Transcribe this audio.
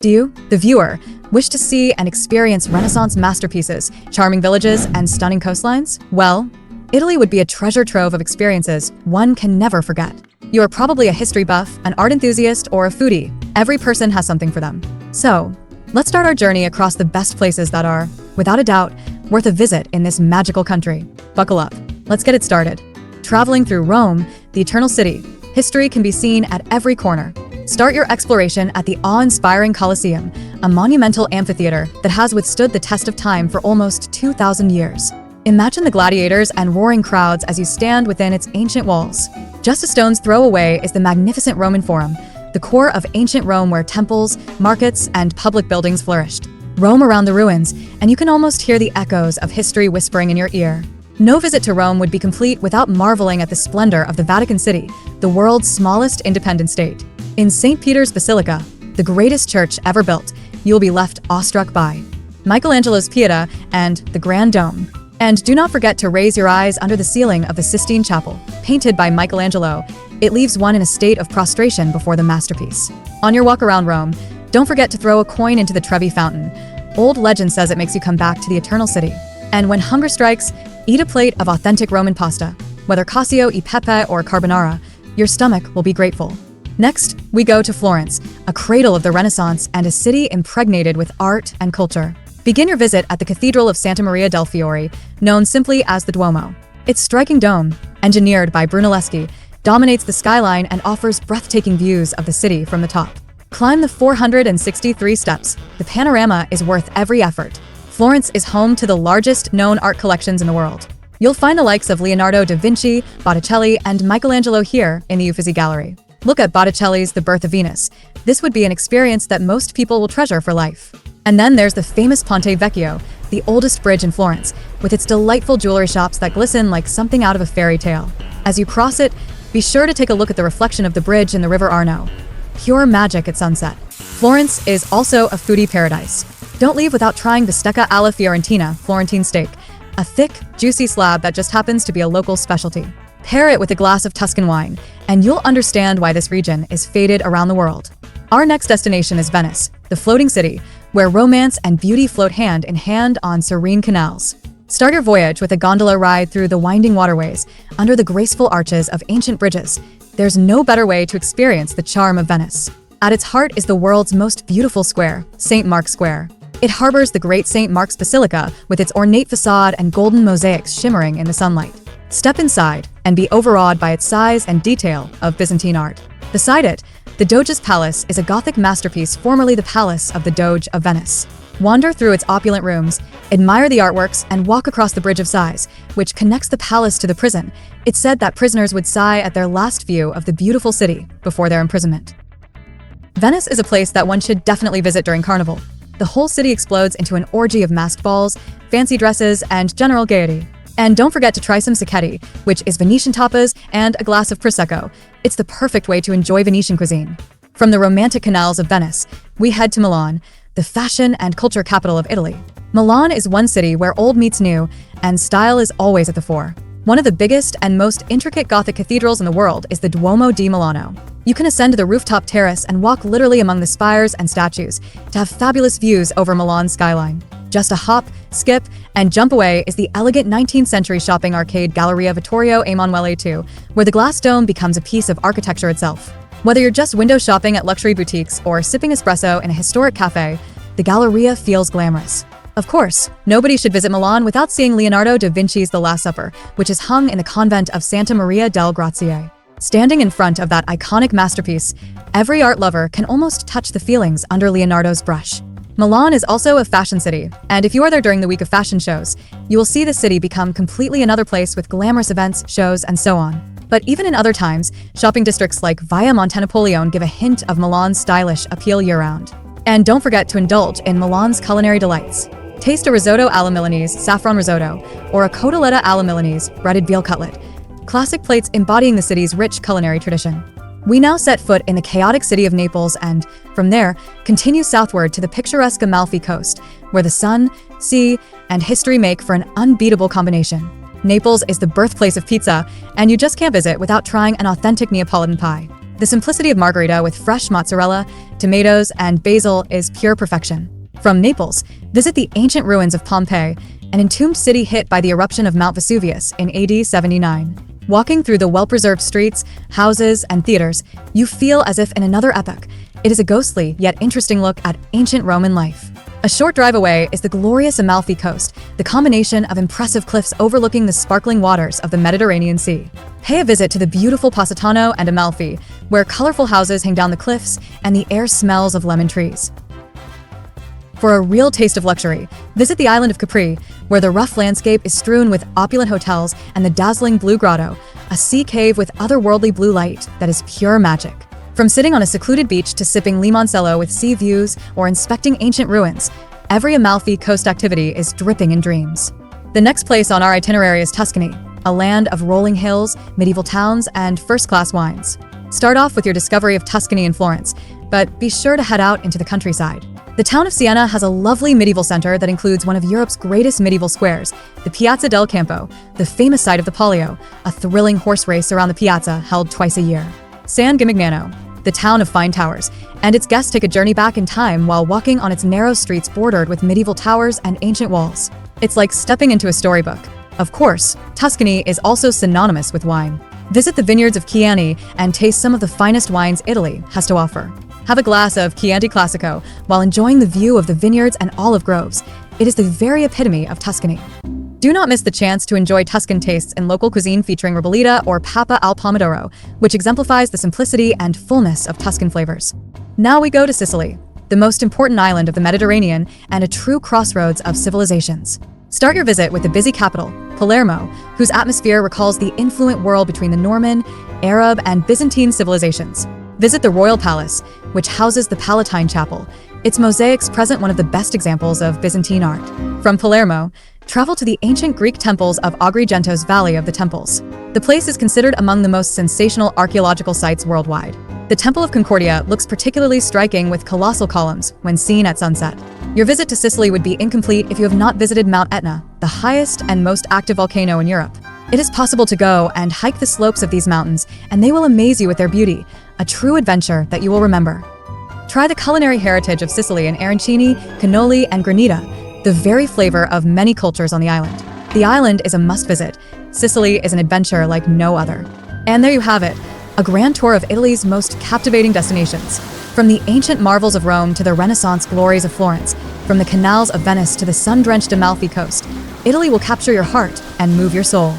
Do you, the viewer, wish to see and experience Renaissance masterpieces, charming villages, and stunning coastlines? Well, Italy would be a treasure trove of experiences one can never forget. You are probably a history buff, an art enthusiast, or a foodie. Every person has something for them. So, let's start our journey across the best places that are, without a doubt, worth a visit in this magical country. Buckle up. Let's get it started. Traveling through Rome, the Eternal City, history can be seen at every corner. Start your exploration at the awe-inspiring Colosseum, a monumental amphitheater that has withstood the test of time for almost 2,000 years. Imagine the gladiators and roaring crowds as you stand within its ancient walls. Just a stone's throw away is the magnificent Roman Forum, the core of ancient Rome where temples, markets, and public buildings flourished. Roam around the ruins, and you can almost hear the echoes of history whispering in your ear. No visit to Rome would be complete without marveling at the splendor of the Vatican City, the world's smallest independent state. In St. Peter's Basilica, the greatest church ever built, you will be left awestruck by Michelangelo's Pieta and the Grand Dome. And do not forget to raise your eyes under the ceiling of the Sistine Chapel, painted by Michelangelo. It leaves one in a state of prostration before the masterpiece. On your walk around Rome, don't forget to throw a coin into the Trevi Fountain. Old legend says it makes you come back to the Eternal City. And when hunger strikes, eat a plate of authentic Roman pasta. Whether cacio e pepe or carbonara, your stomach will be grateful. Next, we go to Florence, a cradle of the Renaissance and a city impregnated with art and culture. Begin your visit at the Cathedral of Santa Maria del Fiore, known simply as the Duomo. Its striking dome, engineered by Brunelleschi, dominates the skyline and offers breathtaking views of the city from the top. Climb the 463 steps. The panorama is worth every effort. Florence is home to the largest known art collections in the world. You'll find the likes of Leonardo da Vinci, Botticelli, and Michelangelo here in the Uffizi Gallery. Look at Botticelli's The Birth of Venus. This would be an experience that most people will treasure for life. And then there's the famous Ponte Vecchio, the oldest bridge in Florence, with its delightful jewelry shops that glisten like something out of a fairy tale. As you cross it, be sure to take a look at the reflection of the bridge in the River Arno. Pure magic at sunset. Florence is also a foodie paradise. Don't leave without trying bistecca alla fiorentina, Florentine steak, a thick, juicy slab that just happens to be a local specialty. Pair it with a glass of Tuscan wine, and you'll understand why this region is feted around the world. Our next destination is Venice, the floating city, where romance and beauty float hand in hand on serene canals. Start your voyage with a gondola ride through the winding waterways, under the graceful arches of ancient bridges. There's no better way to experience the charm of Venice. At its heart is the world's most beautiful square, St. Mark's Square. It harbors the great St. Mark's Basilica with its ornate facade and golden mosaics shimmering in the sunlight. Step inside and be overawed by its size and detail of Byzantine art. Beside it, the Doge's Palace is a Gothic masterpiece formerly the Palace of the Doge of Venice. Wander through its opulent rooms, admire the artworks, and walk across the Bridge of Sighs, which connects the palace to the prison. It's said that prisoners would sigh at their last view of the beautiful city before their imprisonment. Venice is a place that one should definitely visit during Carnival. The whole city explodes into an orgy of masked balls, fancy dresses, and general gaiety. And don't forget to try some sacchetti, which is Venetian tapas, and a glass of Prosecco. It's the perfect way to enjoy Venetian cuisine. From the romantic canals of Venice, we head to Milan, the fashion and culture capital of Italy. Milan is one city where old meets new, and style is always at the fore. One of the biggest and most intricate Gothic cathedrals in the world is the Duomo di Milano. You can ascend to the rooftop terrace and walk literally among the spires and statues to have fabulous views over Milan's skyline. Just a hop, skip, and jump away is the elegant 19th century shopping arcade Galleria Vittorio Emanuele II, where the glass dome becomes a piece of architecture itself. Whether you're just window shopping at luxury boutiques or sipping espresso in a historic cafe, the Galleria feels glamorous. Of course, nobody should visit Milan without seeing Leonardo da Vinci's The Last Supper, which is hung in the convent of Santa Maria del Grazie. Standing in front of that iconic masterpiece, every art lover can almost touch the feelings under Leonardo's brush. Milan is also a fashion city, and if you are there during the week of fashion shows, you will see the city become completely another place with glamorous events, shows, and so on. But even in other times, shopping districts like Via Montenapoleone give a hint of Milan's stylish appeal year-round. And don't forget to indulge in Milan's culinary delights. Taste a risotto alla Milanese, saffron risotto, or a cotoletta alla Milanese, breaded veal cutlet. Classic plates embodying the city's rich culinary tradition. We now set foot in the chaotic city of Naples and, from there, continue southward to the picturesque Amalfi Coast, where the sun, sea, and history make for an unbeatable combination. Naples is the birthplace of pizza, and you just can't visit without trying an authentic Neapolitan pie. The simplicity of margherita with fresh mozzarella, tomatoes, and basil is pure perfection. From Naples, visit the ancient ruins of Pompeii, an entombed city hit by the eruption of Mount Vesuvius in AD 79. Walking through the well-preserved streets, houses, and theaters, you feel as if in another epoch. It is a ghostly yet interesting look at ancient Roman life. A short drive away is the glorious Amalfi Coast, the combination of impressive cliffs overlooking the sparkling waters of the Mediterranean Sea. Pay a visit to the beautiful Positano and Amalfi, where colorful houses hang down the cliffs and the air smells of lemon trees. For a real taste of luxury, visit the island of Capri, where the rough landscape is strewn with opulent hotels and the dazzling Blue Grotto, a sea cave with otherworldly blue light that is pure magic. From sitting on a secluded beach to sipping limoncello with sea views or inspecting ancient ruins, every Amalfi Coast activity is dripping in dreams. The next place on our itinerary is Tuscany, a land of rolling hills, medieval towns, and first-class wines. Start off with your discovery of Tuscany and Florence, but be sure to head out into the countryside. The town of Siena has a lovely medieval center that includes one of Europe's greatest medieval squares, the Piazza del Campo, the famous site of the Palio, a thrilling horse race around the piazza held twice a year. San Gimignano, the town of fine towers, and its guests take a journey back in time while walking on its narrow streets bordered with medieval towers and ancient walls. It's like stepping into a storybook. Of course, Tuscany is also synonymous with wine. Visit the vineyards of Chianti and taste some of the finest wines Italy has to offer. Have a glass of Chianti Classico while enjoying the view of the vineyards and olive groves. It is the very epitome of Tuscany. Do not miss the chance to enjoy Tuscan tastes in local cuisine featuring ribollita or papa al pomodoro, which exemplifies the simplicity and fullness of Tuscan flavors. Now we go to Sicily, the most important island of the Mediterranean and a true crossroads of civilizations. Start your visit with the busy capital, Palermo, whose atmosphere recalls the influent world between the Norman, Arab, and Byzantine civilizations. Visit the Royal Palace, which houses the Palatine Chapel. Its mosaics present one of the best examples of Byzantine art. From Palermo, travel to the ancient Greek temples of Agrigento's Valley of the Temples. The place is considered among the most sensational archaeological sites worldwide. The Temple of Concordia looks particularly striking with colossal columns when seen at sunset. Your visit to Sicily would be incomplete if you have not visited Mount Etna, the highest and most active volcano in Europe. It is possible to go and hike the slopes of these mountains, and they will amaze you with their beauty, a true adventure that you will remember. Try the culinary heritage of Sicily in arancini, cannoli, and granita, the very flavor of many cultures on the island. The island is a must-visit. Sicily is an adventure like no other. And there you have it, a grand tour of Italy's most captivating destinations. From the ancient marvels of Rome to the Renaissance glories of Florence, from the canals of Venice to the sun-drenched Amalfi Coast, Italy will capture your heart and move your soul.